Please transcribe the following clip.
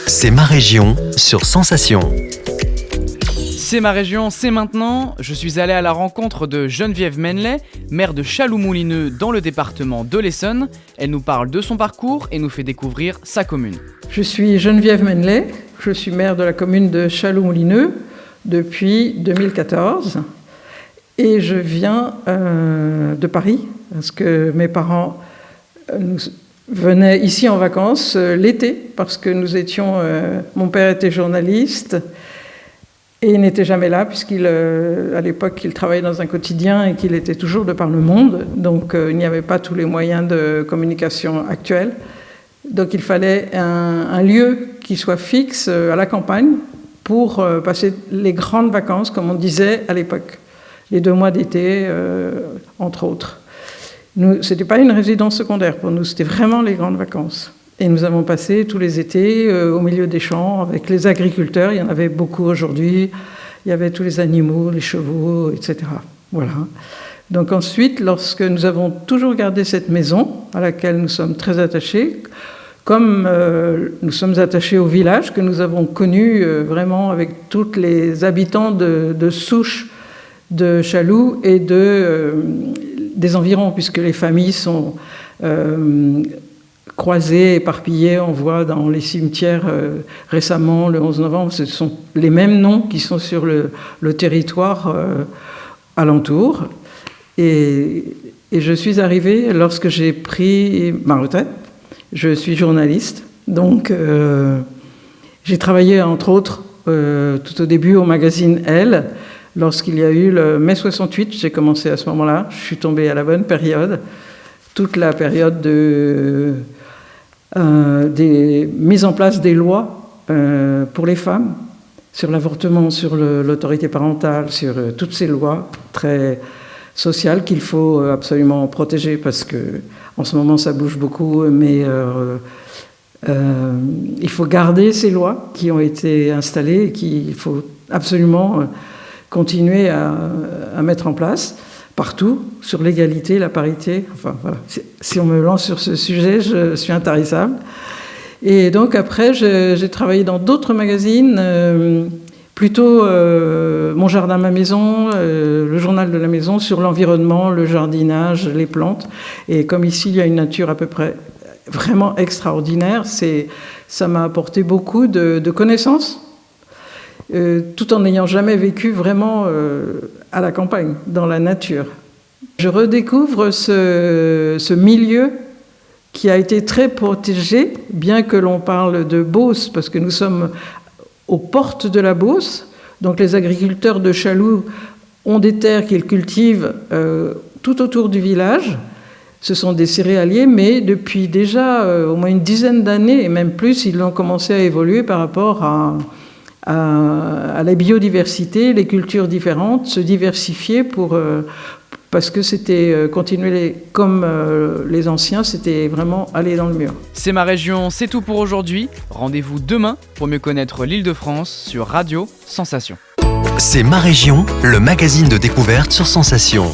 C'est ma région sur Sensation. C'est ma région, c'est maintenant. Je suis allé à la rencontre de Geneviève Menlet, maire de Chaloux-Moulineux dans le département de l'Essonne. Elle nous parle de son parcours et nous fait découvrir sa commune. Je suis Geneviève Menlet, je suis maire de la commune de Chaloux-Moulineux depuis 2014 et je viens de Paris parce que mes parents venaient ici en vacances l'été parce que nous étions, mon père était journaliste et il n'était jamais là puisqu'à l'époque il travaillait dans un quotidien et qu'il était toujours de par le monde, donc il n'y avait pas tous les moyens de communication actuels. Donc il fallait un lieu qui soit fixe à la campagne pour passer les grandes vacances, comme on disait à l'époque, les 2 mois d'été, entre autres. Ce n'était pas une résidence secondaire pour nous, c'était vraiment les grandes vacances. Et nous avons passé tous les étés au milieu des champs avec les agriculteurs, il y en avait beaucoup aujourd'hui, il y avait tous les animaux, les chevaux, etc. Voilà. Donc ensuite, lorsque nous avons toujours gardé cette maison, à laquelle nous sommes très attachés, comme nous sommes attachés au village que nous avons connu vraiment avec tous les habitants de souche de Chaloux et des environs, puisque les familles sont croisées, éparpillées. On voit dans les cimetières récemment, le 11 novembre, ce sont les mêmes noms qui sont sur le territoire alentour. Et je suis arrivée lorsque j'ai pris ma retraite. Je suis journaliste, donc j'ai travaillé entre autres tout au début au magazine Elle. Lorsqu'il y a eu le mai 68, j'ai commencé à ce moment-là, je suis tombée à la bonne période, toute la période des mises en place des lois pour les femmes, sur l'avortement, sur l'autorité parentale, sur toutes ces lois très sociales qu'il faut absolument protéger parce que en ce moment ça bouge beaucoup, mais il faut garder ces lois qui ont été installées et qu'il faut absolument continuer à mettre en place partout sur l'égalité, la parité. Enfin voilà, si on me lance sur ce sujet, je suis intarissable. Et donc après, j'ai travaillé dans d'autres magazines. Plutôt Mon jardin, ma maison, le journal de la maison, sur l'environnement, le jardinage, les plantes. Et comme ici, il y a une nature à peu près vraiment extraordinaire, ça m'a apporté beaucoup de connaissances, tout en n'ayant jamais vécu vraiment à la campagne, dans la nature. Je redécouvre ce milieu qui a été très protégé, bien que l'on parle de Beauce, parce que nous sommes aux portes de la Beauce. Donc les agriculteurs de Chaloux ont des terres qu'ils cultivent tout autour du village. Ce sont des céréaliers, mais depuis déjà au moins une dizaine d'années, et même plus, ils ont commencé à évoluer par rapport à la biodiversité, les cultures différentes, se diversifier parce que c'était continuer comme les anciens, c'était vraiment aller dans le mur. C'est ma région, c'est tout pour aujourd'hui. Rendez-vous demain pour mieux connaître l'Île-de-France sur Radio Sensation. C'est ma région, le magazine de découverte sur Sensation.